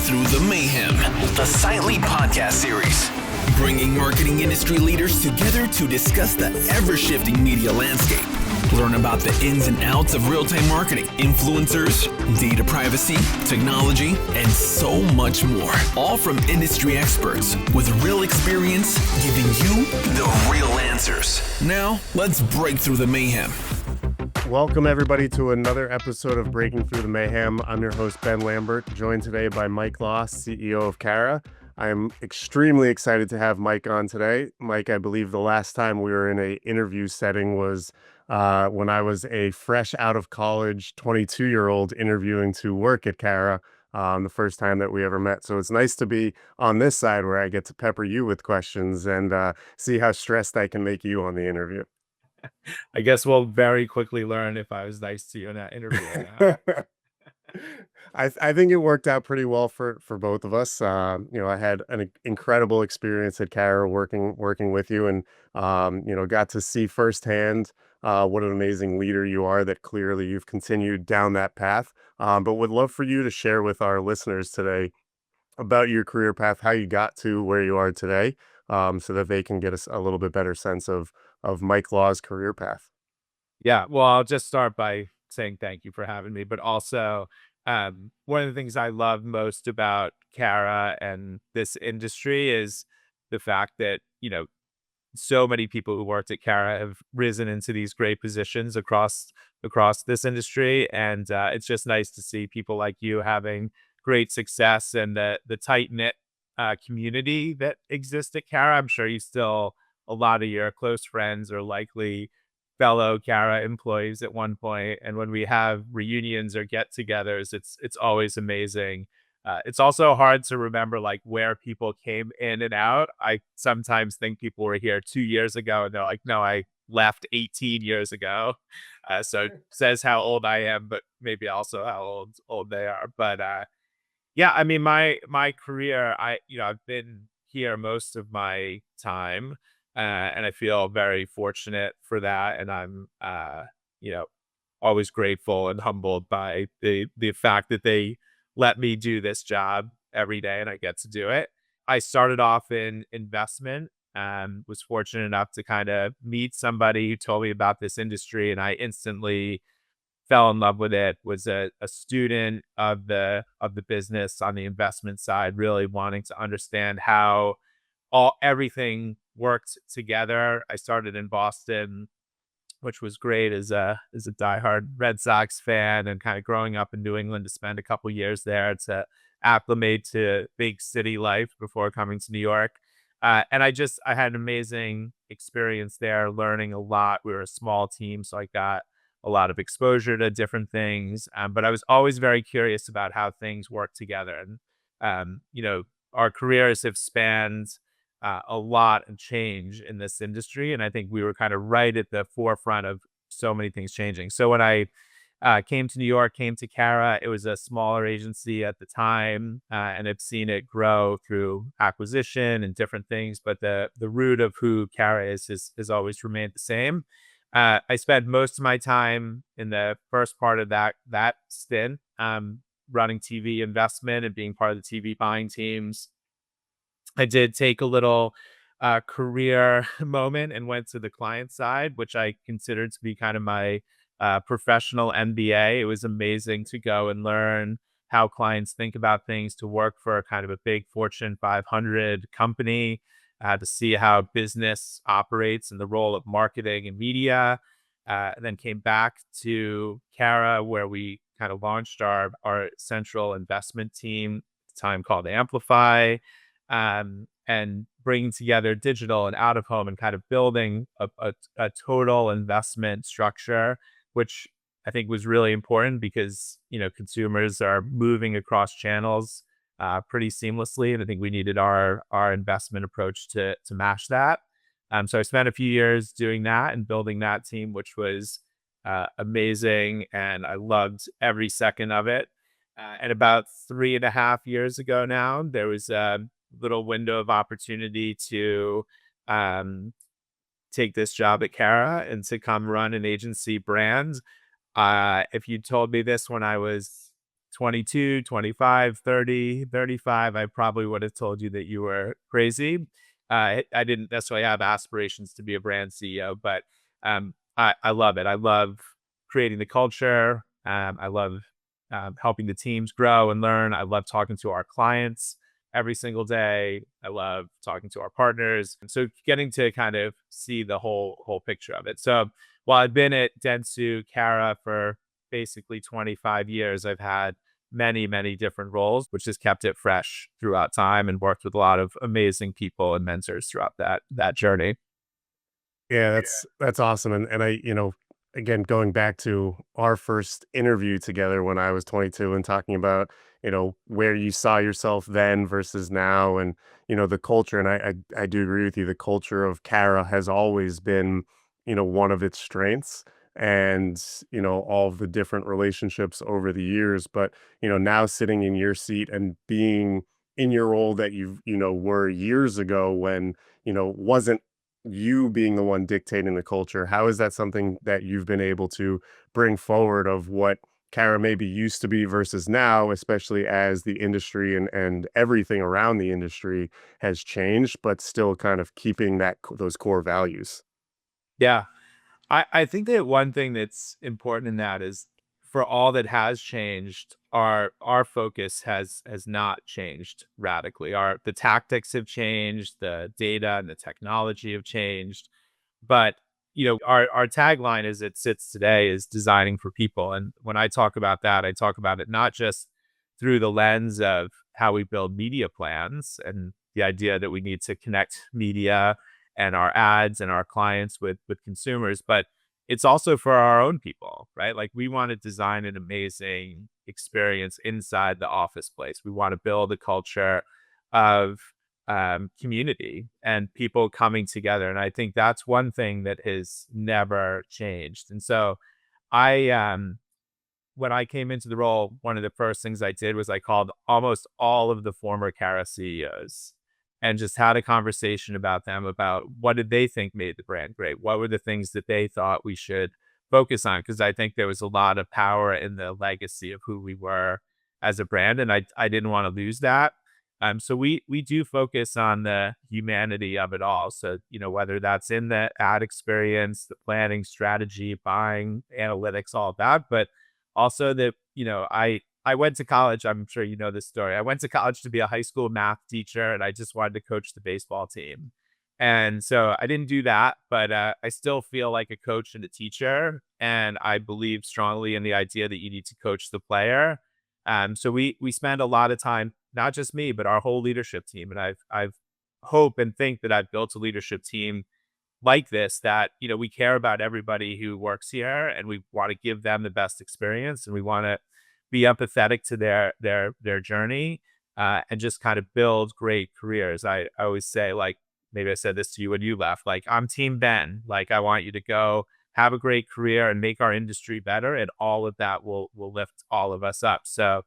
Through the Mayhem, the Silently podcast series, bringing marketing industry leaders together to discuss the ever-shifting media landscape. Learn about the ins and outs of real-time marketing, influencers, data privacy, technology, and so much more. All from industry experts with real experience, giving you the real answers. Now, let's break through the mayhem. Welcome, everybody, to another episode of Breaking Through the Mayhem. I'm your host, Ben Lambert, joined today by Mike Loss, CEO of Carat. I'm extremely excited to have Mike on today. Mike, I believe the last time we were in an interview setting was when I was a fresh out of college 22-year-old interviewing to work at Carat, the first time that we ever met. So it's nice to be on this side where I get to pepper you with questions and see how stressed I can make you on the interview. I guess we'll very quickly learn if I was nice to you in that interview or not. I think it worked out pretty well for both of us. I had an incredible experience at Carat working with you, and got to see firsthand what an amazing leader you are. That clearly you've continued down that path. But would love for you to share with our listeners today about your career path, how you got to where you are today, so that they can get a little bit better sense of Mike Law's career path. Yeah, well, I'll just start by saying thank you for having me, but also one of the things I love most about Carat and this industry is the fact that, so many people who worked at Carat have risen into these great positions across this industry. And it's just nice to see people like you having great success and the tight-knit community that exists at Carat. I'm sure a lot of your close friends are likely fellow Carat employees at one point. And when we have reunions or get-togethers, it's always amazing. It's also hard to remember like where people came in and out. I sometimes think people were here 2 years ago and they're like, no, I left 18 years ago. So it says how old I am, but maybe also how old they are. But yeah, I mean, my career, I've been here most of my time. And I feel very fortunate for that. And I'm, always grateful and humbled by the fact that they let me do this job every day and I get to do it. I started off in investment and was fortunate enough to kind of meet somebody who told me about this industry. And I instantly fell in love with it, was a student of the business on the investment side, really wanting to understand how everything worked together. I started in Boston, which was great as a diehard Red Sox fan, and kind of growing up in New England to spend a couple years there to acclimate to big city life before coming to New York. And I had an amazing experience there, learning a lot. We were a small team, so I got a lot of exposure to different things. But I was always very curious about how things work together. And, our careers have spanned a lot of change in this industry. And I think we were kind of right at the forefront of so many things changing. So when I came to New York, came to Carat, it was a smaller agency at the time, and I've seen it grow through acquisition and different things. But the root of who Carat has always remained the same. I spent most of my time in the first part of that stint running TV investment and being part of the TV buying teams. I did take a little career moment and went to the client side, which I considered to be kind of my professional MBA. It was amazing to go and learn how clients think about things, to work for kind of a big Fortune 500 company, to see how business operates and the role of marketing and media. And then came back to Carat, where we kind of launched our central investment team, at the time called Amplify. And bringing together digital and out of home and kind of building a total investment structure, which I think was really important because, consumers are moving across channels pretty seamlessly. And I think we needed our investment approach to match that. So I spent a few years doing that and building that team, which was amazing. And I loved every second of it. And about 3.5 years ago now, there was a little window of opportunity to take this job at Carat and to come run an agency brand. If you told me this when I was 22, 25, 30, 35, I probably would have told you that you were crazy. I didn't necessarily have aspirations to be a brand CEO, but I love it. I love creating the culture. I love helping the teams grow and learn. I love talking to our clients every single day. I love talking to our partners. And so getting to kind of see the whole picture of it. So while I've been at Dentsu Cara for basically 25 years, I've had many different roles, which has kept it fresh throughout time and worked with a lot of amazing people and mentors throughout that journey. Yeah, that's awesome. And I, again, going back to our first interview together when I was 22 and talking about, where you saw yourself then versus now and, the culture. And I do agree with you. The culture of Cara has always been, one of its strengths and, all of the different relationships over the years. But, now sitting in your seat and being in your role that were years ago when, wasn't you being the one dictating the culture, how is that something that you've been able to bring forward of what Cara maybe used to be versus now, especially as the industry and everything around the industry has changed, but still kind of keeping those core values? Yeah. I think that one thing that's important in that is for all that has changed, our focus has not changed radically. The tactics have changed, the data and the technology have changed, but our tagline as it sits today is designing for people. And when I talk about that, I talk about it not just through the lens of how we build media plans and the idea that we need to connect media and our ads and our clients with consumers, but it's also for our own people, right? Like we want to design an amazing experience inside the office place. We want to build a culture of community and people coming together. And I think that's one thing that has never changed. And so I when I came into the role, one of the first things I did was I called almost all of the former Cara CEOs and just had a conversation about them, about what did they think made the brand great? What were the things that they thought we should focus on? Because I think there was a lot of power in the legacy of who we were as a brand, and I didn't want to lose that. So we do focus on the humanity of it all. So whether that's in the ad experience, the planning, strategy, buying, analytics, all of that, but also that I went to college. I'm sure you know this story. I went to college to be a high school math teacher, and I just wanted to coach the baseball team. And so I didn't do that, but I still feel like a coach and a teacher, and I believe strongly in the idea that you need to coach the player. So we spend a lot of time, not just me, but our whole leadership team. And I've hope and think that I've built a leadership team like this, that we care about everybody who works here, and we want to give them the best experience, and we want to be empathetic to their journey, and just kind of build great careers. I always say, like, maybe I said this to you when you left, like, I'm team Ben. Like, I want you to go have a great career and make our industry better, and all of that will lift all of us up. So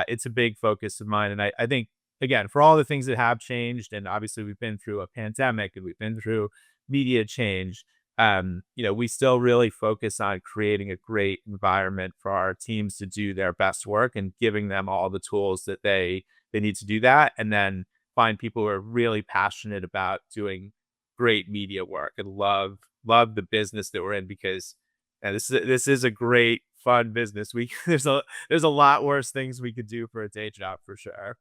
it's a big focus of mine. And I think, again, for all the things that have changed, and obviously we've been through a pandemic and we've been through media change, we still really focus on creating a great environment for our teams to do their best work and giving them all the tools that they need to do that. And then find people who are really passionate about doing great media work and love the business that we're in, because this is a great fun business. There's a lot worse things we could do for a day job, for sure.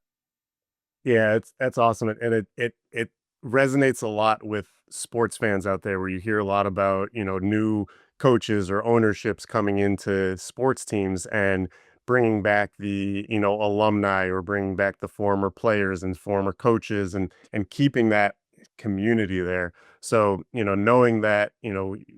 Yeah, that's awesome, and it resonates a lot with sports fans out there, where you hear a lot about new coaches or ownerships coming into sports teams and bringing back the alumni, or bringing back the former players and former coaches, and keeping that community there. So knowing that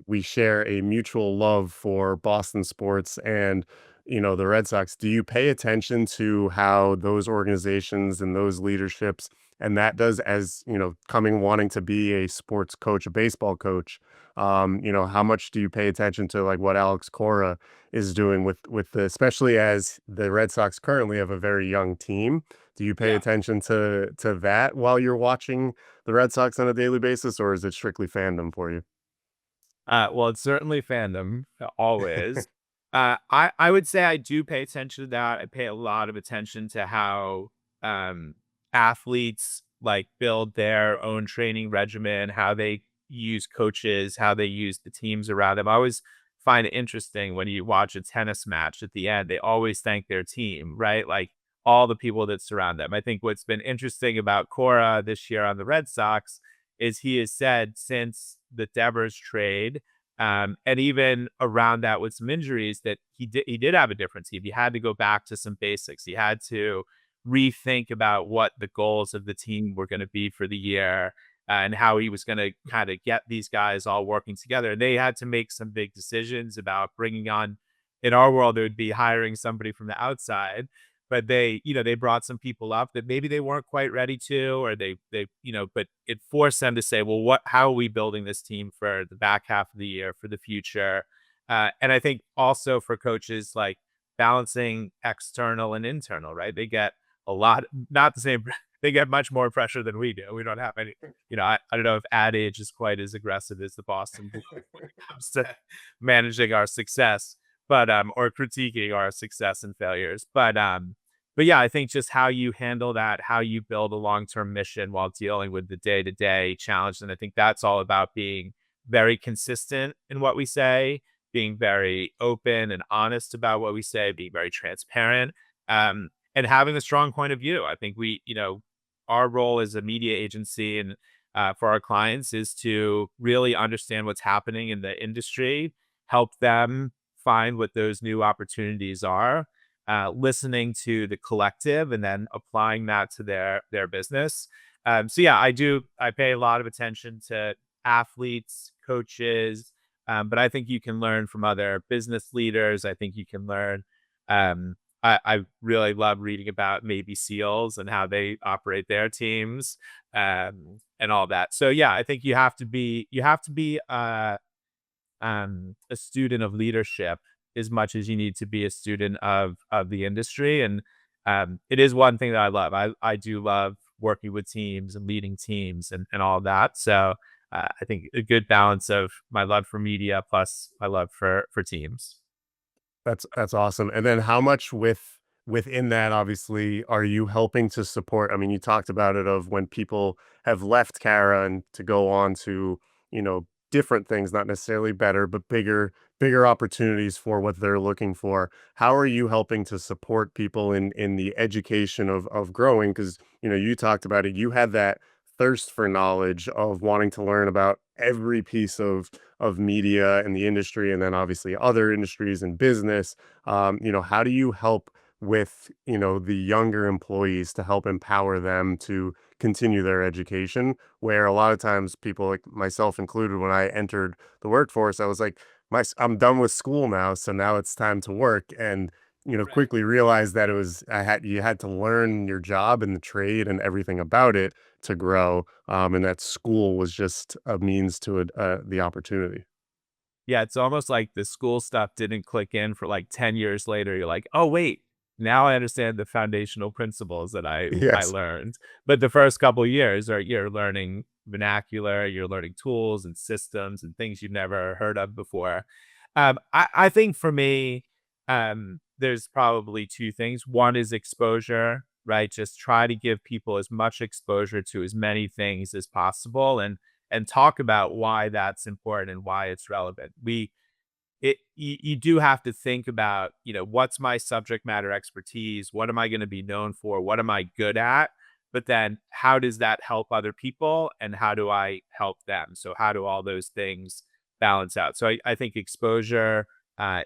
we share a mutual love for Boston sports and the Red Sox, do you pay attention to how those organizations and those leaderships, and that does, as coming wanting to be a sports coach, a baseball coach, how much do you pay attention to, like, what Alex Cora is doing with especially as the Red Sox currently have a very young team? Do you pay Yeah. attention to that while you're watching the Red Sox on a daily basis, or is it strictly fandom for you? Well, it's certainly fandom, always. I would say I do pay attention to that. I pay a lot of attention to how um, athletes like build their own training regimen, how they use coaches, how they use the teams around them. I always find it interesting when you watch a tennis match at the end, they always thank their team, right? Like all the people that surround them. I think what's been interesting about Cora this year on the Red Sox is he has said since the Devers trade, and even around that with some injuries that he did have a different team. He had to go back to some basics. He had to rethink about what the goals of the team were going to be for the year and how he was going to kind of get these guys all working together. And they had to make some big decisions about bringing on, in our world, it would be hiring somebody from the outside. But they brought some people up that maybe they weren't quite ready to, or but it forced them to say, well, how are we building this team for the back half of the year, for the future? And I think also for coaches, like balancing external and internal, right? They get a lot, not the same, they get much more pressure than we do. We don't have any, I don't know if Ad Age is quite as aggressive as the Boston Blue when it comes to managing our success, or critiquing our success and failures. But yeah, I think just how you handle that, how you build a long-term mission while dealing with the day-to-day challenge. And I think that's all about being very consistent in what we say, being very open and honest about what we say, being very transparent, and having a strong point of view. I think our role as a media agency and for our clients is to really understand what's happening in the industry, help them find what those new opportunities are, listening to the collective and then applying that to their business. So yeah, I pay a lot of attention to athletes, coaches, but I think you can learn from other business leaders. I think you can learn. I really love reading about Navy SEALs and how they operate their teams, and all that. So yeah, I think you have to be a student of leadership as much as you need to be a student of the industry. And it is one thing that I love. I do love working with teams and leading teams and all of that. So I think a good balance of my love for media plus my love for teams. That's awesome. And then how much within that, obviously, are you helping to support? I mean, you talked about it of when people have left Cara and to go on to, you know, different things, not necessarily better, but bigger opportunities for what they're looking for. How are you helping to support people in the education of growing? Because, you know, you talked about it, you had that thirst for knowledge of wanting to learn about every piece of media and the industry, and then obviously other industries and business. You know, how do you help with, you know, the younger employees to help empower them to continue their education? Where a lot of times people, like myself included, when I entered the workforce, I was like, I'm done with school now, so now it's time to work. And you know, Right. quickly realized that you had to learn your job and the trade and everything about it to grow, and that school was just a means to it, the opportunity. Yeah, it's almost like the school stuff didn't click in for like 10 years later. You're like, oh wait, now I understand the foundational principles that I Yes. learned. But the first couple years are you're learning vernacular, you're learning tools and systems and things you've never heard of before. I think for me, there's probably two things. One is exposure, right? Just try to give people as much exposure to as many things as possible, and talk about why that's important and why it's relevant. You do have to think about, what's my subject matter expertise? What am I going to be known for? What am I good at? But then how does that help other people and how do I help them? So how do all those things balance out? So I think exposure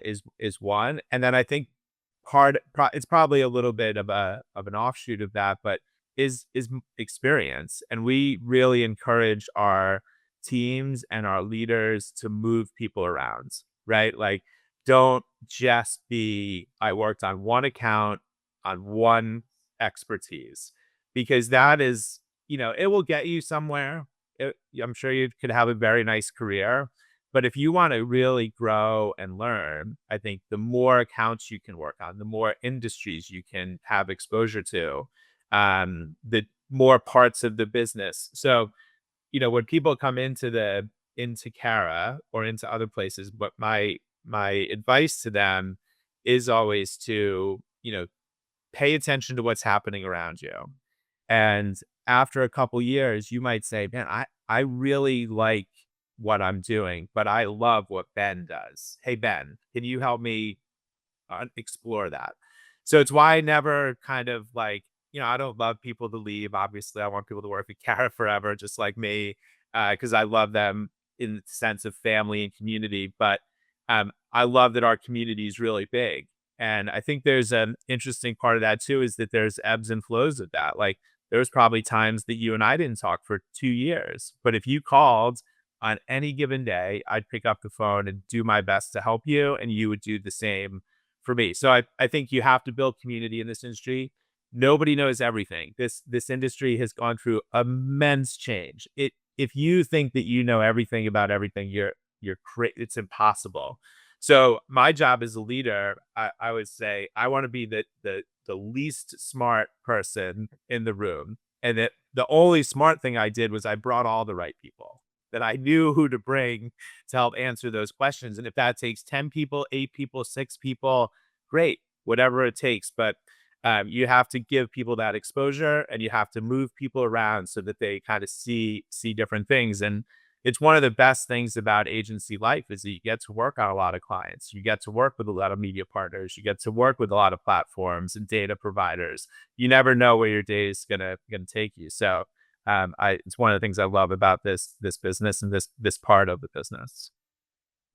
is one. And then I think it's probably a little bit of an offshoot of that, but experience. And we really encourage our teams and our leaders to move people around, right? Like, don't just be, I worked on one account, on one expertise, because that is, it will get you somewhere. I'm sure you could have a very nice career, but if you want to really grow and learn, I think the more accounts you can work on, the more industries you can have exposure to, the more parts of the business. So, when people come into Cara or into other places, but my advice to them is always to, pay attention to what's happening around you. And after a couple years, you might say, man, I really like what I'm doing, but I love what Ben does. Hey, Ben, can you help me explore that? So it's why I never kind of like, I don't love people to leave. Obviously, I want people to work at Carat forever, just like me, because I love them in the sense of family and community. But I love that our community is really big. And I think there's an interesting part of that too, is that there's ebbs and flows of that. Like there was probably times that you and I didn't talk for 2 years, but if you called on any given day, I'd pick up the phone and do my best to help you, and you would do the same for me. So I think you have to build community in this industry. Nobody knows everything. This industry has gone through immense change. If you think that you know everything about everything, it's impossible. So my job as a leader, I would say I want to be the least smart person in the room. And that the only smart thing I did was I brought all the right people that I knew who to bring to help answer those questions. And if that takes 10 people, 8 people, 6 people, great, whatever it takes. But you have to give people that exposure, and you have to move people around so that they kind of see different things. And it's one of the best things about agency life is that you get to work on a lot of clients. You get to work with a lot of media partners. You get to work with a lot of platforms and data providers. You never know where your day is gonna take you. So it's one of the things I love about this business and this part of the business.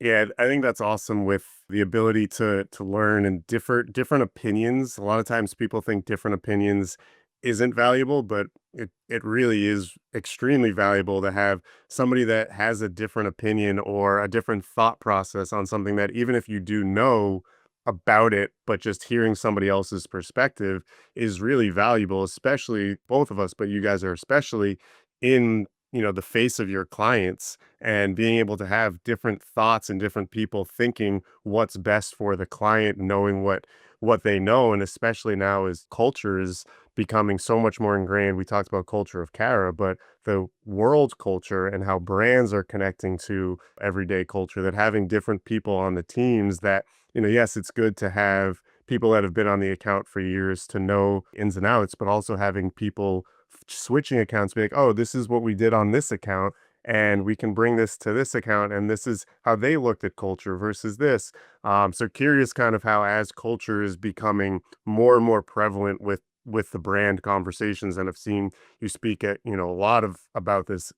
Yeah, I think that's awesome with the ability to learn and different opinions. A lot of times people think different opinions isn't valuable, but it really is extremely valuable to have somebody that has a different opinion or a different thought process on something that even if you do know about it, but just hearing somebody else's perspective is really valuable, especially both of us, but you guys are especially in, the face of your clients and being able to have different thoughts and different people thinking what's best for the client, knowing what they know. And especially now as culture is becoming so much more ingrained. We talked about culture of Cara, but the world culture and how brands are connecting to everyday culture, that having different people on the teams that, yes, it's good to have people that have been on the account for years to know ins and outs, but also having people switching accounts, be like, oh, this is what we did on this account, and we can bring this to this account, and this is how they looked at culture versus this. So curious kind of how as culture is becoming more and more prevalent with the brand conversations, and I've seen you speak at, a lot of about this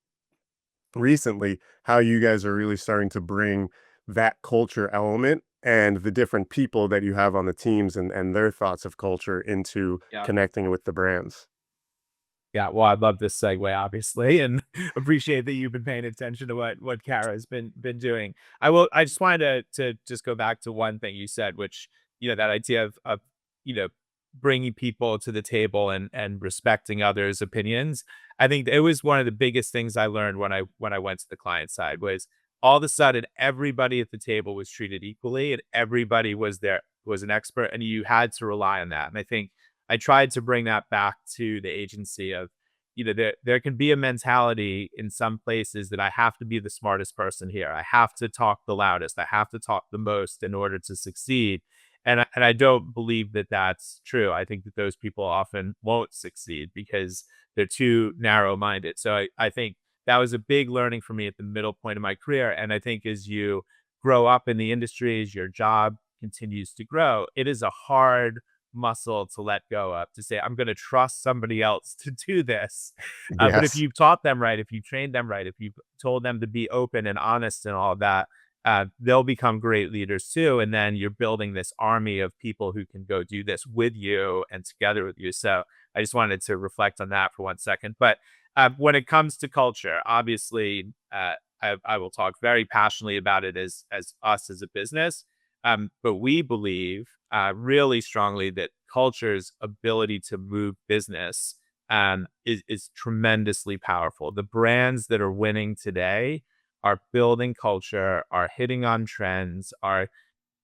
recently, how you guys are really starting to bring that culture element and the different people that you have on the teams and their thoughts of culture into Yeah. connecting with the brands. Yeah, well, I love this segue, obviously, and appreciate that you've been paying attention to what Kara has been doing. I just wanted to just go back to one thing you said, which, that idea of you know bringing people to the table and respecting others' opinions. I think it was one of the biggest things I learned when I went to the client side was all of a sudden everybody at the table was treated equally, and everybody was an expert, and you had to rely on that. And I think I tried to bring that back to the agency of, there can be a mentality in some places that I have to be the smartest person here. I have to talk the loudest. I have to talk the most in order to succeed. And I don't believe that that's true. I think that those people often won't succeed because they're too narrow minded. So I think that was a big learning for me at the middle point of my career. And I think as you grow up in the industry, as your job continues to grow, it is a hard muscle to let go of, to say, I'm going to trust somebody else to do this. But if Yes. you've taught them right, if you trained them right, if you've told them to be open and honest and all of that, they'll become great leaders too. And then you're building this army of people who can go do this with you and together with you. So I just wanted to reflect on that for 1 second. But when it comes to culture, obviously, I will talk very passionately about it as us as a business. But we believe really strongly that culture's ability to move business is tremendously powerful. The brands that are winning today are building culture, are hitting on trends, are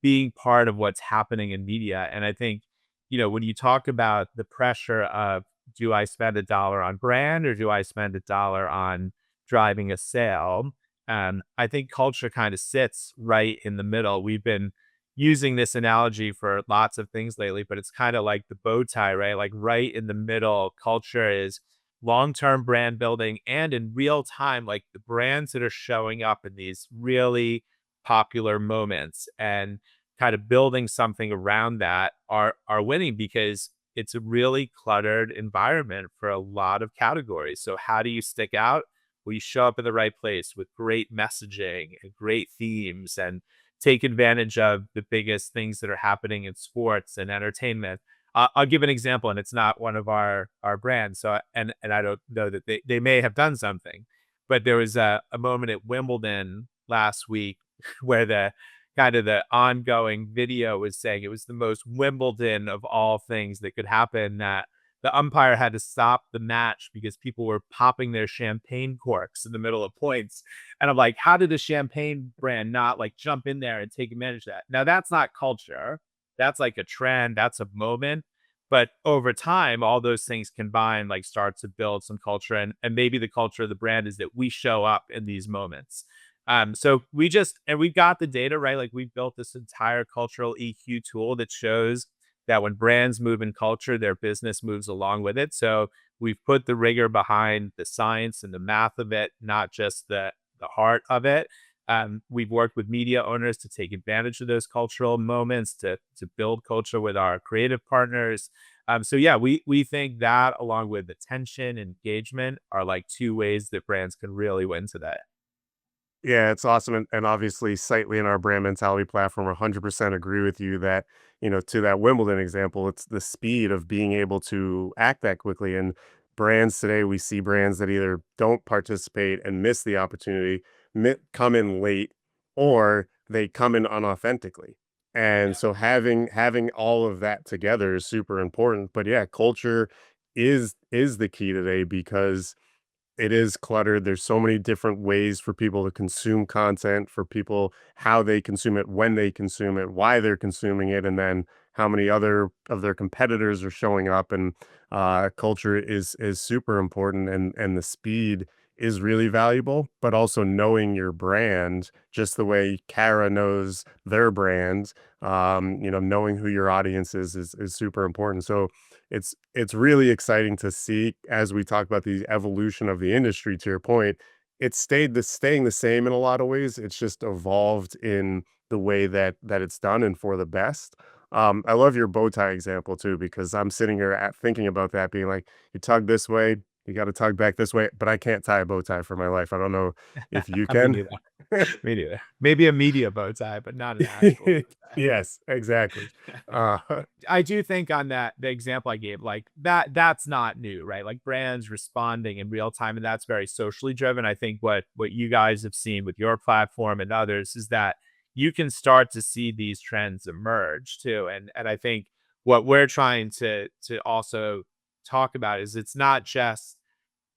being part of what's happening in media. And I think, when you talk about the pressure of, do I spend $1 on brand or do I spend $1 on driving a sale? I think culture kind of sits right in the middle. We've been using this analogy for lots of things lately, but it's kind of like the bow tie, right? Like right in the middle, culture is long-term brand building and in real time, like the brands that are showing up in these really popular moments and kind of building something around that are winning because it's a really cluttered environment for a lot of categories. So how do you stick out? Well, you show up in the right place with great messaging and great themes and take advantage of the biggest things that are happening in sports and entertainment. I'll give an example, and it's not one of our brands. So, and I don't know that they may have done something, but there was a moment at Wimbledon last week where the kind of the ongoing video was saying it was the most Wimbledon of all things that could happen. That the umpire had to stop the match because people were popping their champagne corks in the middle of points. And I'm like, how did a champagne brand not like jump in there and take advantage of that? Now, that's not culture. That's like a trend. That's a moment. But over time, all those things combined, like start to build some culture. And maybe the culture of the brand is that we show up in these moments. So we've got the data, right? Like we've built this entire cultural EQ tool that shows that when brands move in culture, their business moves along with it. So we've put the rigor behind the science and the math of it, not just the heart of it. We've worked with media owners to take advantage of those cultural moments to build culture with our creative partners. So yeah, we think that along with attention, engagement are like two ways that brands can really win today. Yeah, it's awesome. And obviously, Sightly and our brand mentality platform 100% agree with you that, to that Wimbledon example, it's the speed of being able to act that quickly. And brands today, we see brands that either don't participate and miss the opportunity, come in late, or they come in unauthentically. And so having all of that together is super important. But yeah, culture is the key today because it is cluttered. There's so many different ways for people to consume content, for people how they consume it, when they consume it, why they're consuming it, and then how many other of their competitors are showing up. And culture is super important, and the speed is really valuable. But also knowing your brand, just the way Cara knows their brand, knowing who your audience is super important. So it's really exciting to see as we talk about the evolution of the industry. To your point, it's staying the same in a lot of ways. It's just evolved in the way that it's done and for the best. I love your bow tie example too, because I'm sitting here thinking about that, being like, you tug this way, you got to tug back this way, but I can't tie a bow tie for my life. I don't know if you Me can. neither. Me neither. Maybe a media bow tie, but not an actual bow tie. Yes, exactly. Uh, I do think on that the example I gave, like that's not new, right? Like brands responding in real time, and that's very socially driven. I think what you guys have seen with your platform and others is that you can start to see these trends emerge too. And I think what we're trying to also talk about is it's not just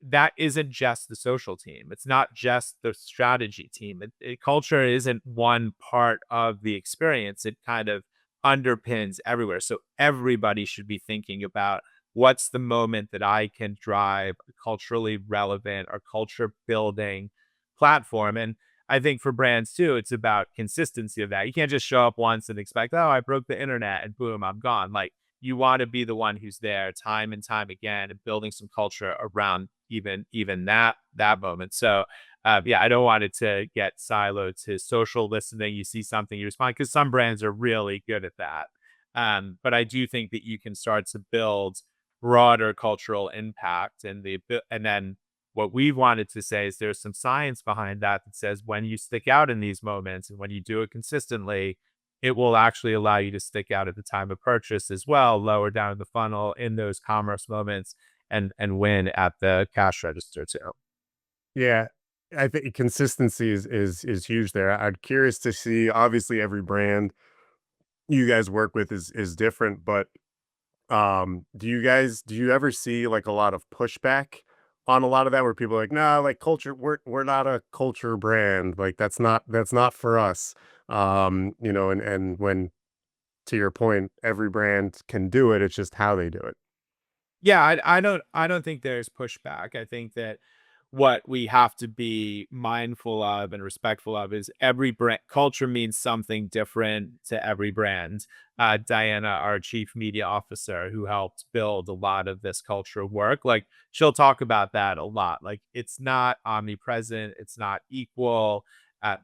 that isn't just the social team. It's not just the strategy team. Culture isn't one part of the experience. It kind of underpins everywhere. So everybody should be thinking about what's the moment that I can drive a culturally relevant or culture building platform. And I think for brands too, it's about consistency of that. You can't just show up once and expect, oh, I broke the internet and boom, I'm gone. Like you want to be the one who's there time and time again and building some culture around even that moment. So yeah, I don't want it to get siloed to social listening. You see something, you respond, because some brands are really good at that. But I do think that you can start to build broader cultural impact and then what we've wanted to say is there's some science behind that that says when you stick out in these moments and when you do it consistently, it will actually allow you to stick out at the time of purchase as well, lower down the funnel in those commerce moments and win at the cash register too. Yeah, I think consistency is huge there. I'm curious to see. Obviously, every brand you guys work with is different, but do you ever see like a lot of pushback on a lot of that, where people are like, nah, like culture, we're not a culture brand, like that's not for us. And when, to your point, every brand can do it, it's just how they do it. Yeah, I don't think there's pushback. I think that what we have to be mindful of and respectful of is every brand culture means something different to every brand. Diana, our chief media officer, who helped build a lot of this culture work, like she'll talk about that a lot. Like it's not omnipresent, it's not equal.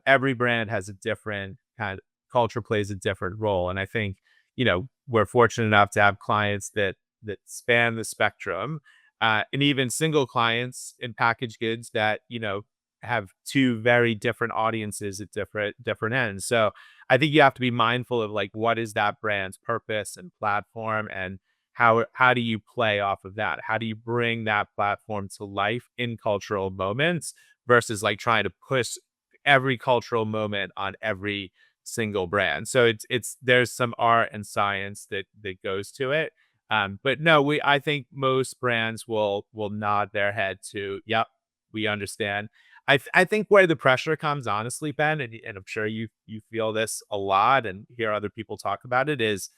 Every brand has a different kind of culture, plays a different role. And I think, we're fortunate enough to have clients that span the spectrum, and even single clients in packaged goods that have two very different audiences at different ends. So I think you have to be mindful of like what is that brand's purpose and platform, and how do you play off of that? How do you bring that platform to life in cultural moments versus like trying to push every cultural moment on every single brand. So it's there's some art and science that goes to it. But no, I think most brands will nod their head to, yep, we understand. I think where the pressure comes, honestly, Ben, and I'm sure you feel this a lot and hear other people talk about it, is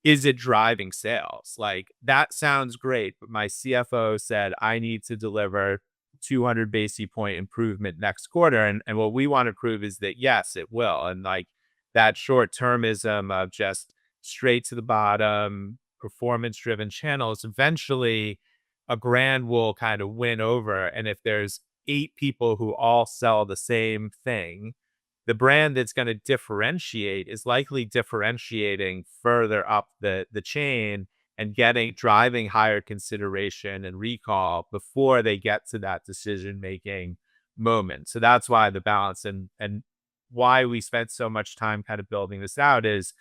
it driving sales? Like that sounds great, but my CFO said I need to deliver 200 basis point improvement next quarter. And what we want to prove is that yes, it will. And like that short termism of just straight to the bottom, performance driven channels, eventually a brand will kind of win over. And if there's 8 people who all sell the same thing, the brand that's going to differentiate is likely differentiating further up the chain and driving higher consideration and recall before they get to that decision making moment. So that's why the balance and why we spent so much time kind of building this out is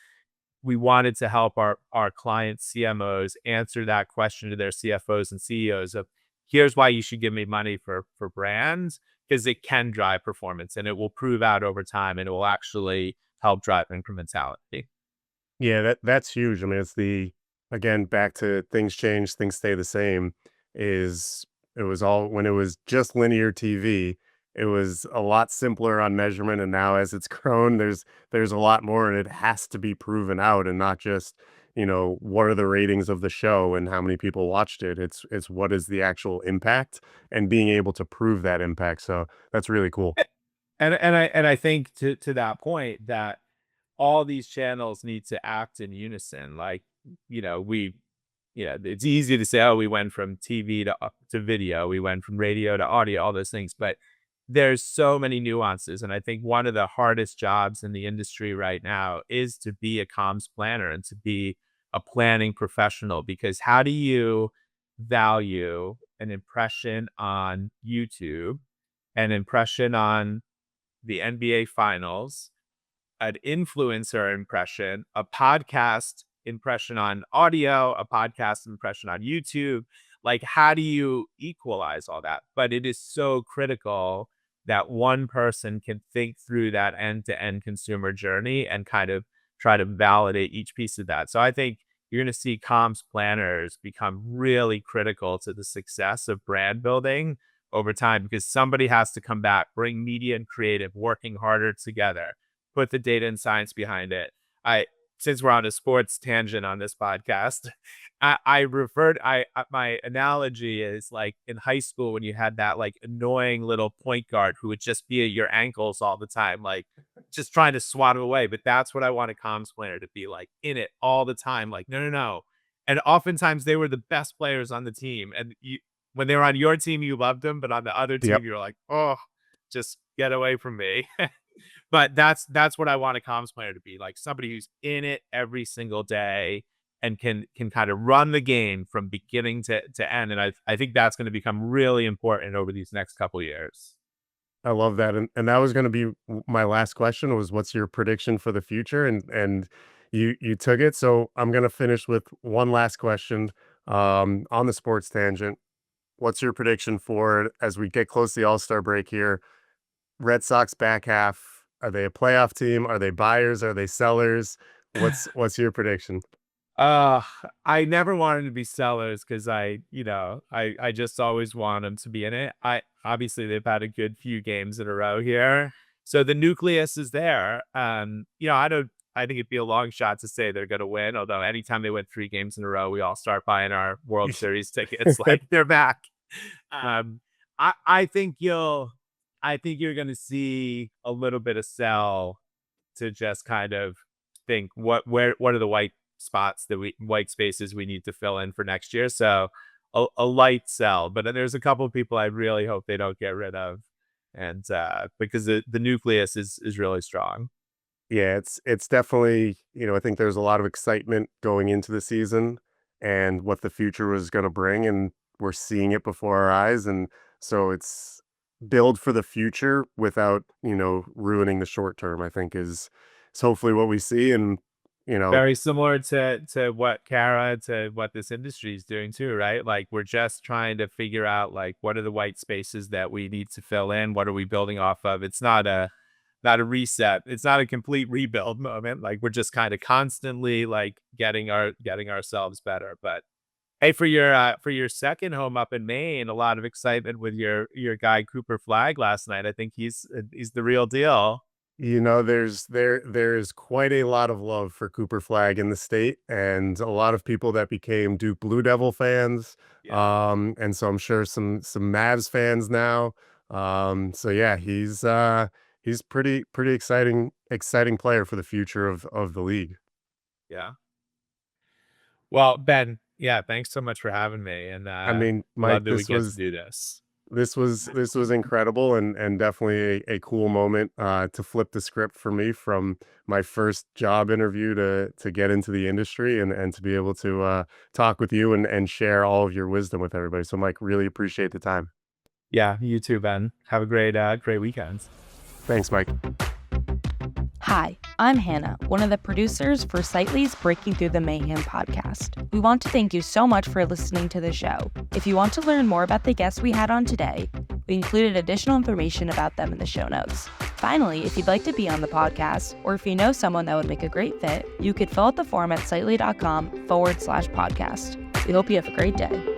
we wanted to help our client CMOs answer that question to their CFOs and CEOs of here's why you should give me money for brands, because it can drive performance and it will prove out over time and it will actually help drive incrementality. Yeah, that's huge. I mean, it's again, back to things change, things stay the same. It was all when it was just linear TV, it was a lot simpler on measurement. And now as it's grown, there's a lot more and it has to be proven out and not just, what are the ratings of the show and how many people watched it. It's what is the actual impact and being able to prove that impact. So that's really cool. And I think to that point that all these channels need to act in unison. Like, we it's easy to say, oh, we went from TV to video, we went from radio to audio, all those things, but there's so many nuances. And I think one of the hardest jobs in the industry right now is to be a comms planner and to be a planning professional, because how do you value an impression on YouTube, an impression on the NBA finals, an influencer impression, a podcast impression on audio, a podcast impression on YouTube? Like, how do you equalize all that? But it is so critical that one person can think through that end-to-end consumer journey and kind of try to validate each piece of that. So I think you're going to see comms planners become really critical to the success of brand building over time, because somebody has to come back, bring media and creative working harder together, put the data and science behind it. Since we're on a sports tangent on this podcast, my analogy is like in high school when you had that like annoying little point guard who would just be at your ankles all the time, like just trying to swat him away. But that's what I want a comms planner to be, like in it all the time. Like, no, no, no. And oftentimes they were the best players on the team. And when they were on your team, you loved them, but on the other Yep. team, you're like, oh, just get away from me. But that's what I want a comms planner to be, like somebody who's in it every single day and can kind of run the game from beginning to end. And I think that's going to become really important over these next couple of years. I love that. And that was going to be my last question was what's your prediction for the future? And you took it. So I'm going to finish with one last question on the sports tangent. What's your prediction for as we get close to the All-Star break here? Red Sox back half, are they a playoff team? Are they buyers? Are they sellers? What's your prediction? Uh, I never wanted to be sellers because I just always want them to be in it. Obviously they've had a good few games in a row here, so the nucleus is there. I think it'd be a long shot to say they're going to win. Although anytime they win 3 games in a row, we all start buying our World Series tickets like they're back. Um, I think you're going to see a little bit of sell to just kind of think what are the white spaces we need to fill in for next year. So a light sell, but then there's a couple of people I really hope they don't get rid of, and because the nucleus is really strong. Yeah, it's definitely, I think there's a lot of excitement going into the season and what the future was going to bring, and we're seeing it before our eyes. And so it's build for the future without, ruining the short term, I think is hopefully what we see. And, Very similar to what this industry is doing too, right? Like we're just trying to figure out like what are the white spaces that we need to fill in, what are we building off of. It's not a reset, it's not a complete rebuild moment. Like we're just kind of constantly like getting ourselves better. But hey, for your second home up in Maine, a lot of excitement with your guy Cooper Flag last night. I think he's the real deal. There is quite a lot of love for Cooper Flag in the state, and a lot of people that became Duke Blue Devil fans. Yeah. And so I'm sure some Mavs fans now. So yeah, he's pretty exciting player for the future of the league. Yeah. Well, Ben, yeah, thanks so much for having me, and I mean, love Mike, that we get to do this. this was incredible, and definitely a cool moment to flip the script for me from my first job interview to get into the industry, and to be able to talk with you and share all of your wisdom with everybody. So Mike, really appreciate the time. Yeah, you too, Ben. Have a great weekend. Thanks, Mike. Hi, I'm Hannah, one of the producers for Sightly's Breaking Through the Mayhem podcast. We want to thank you so much for listening to the show. If you want to learn more about the guests we had on today, we included additional information about them in the show notes. Finally, if you'd like to be on the podcast, or if you know someone that would make a great fit, you could fill out the form at sightly.com/podcast. We hope you have a great day.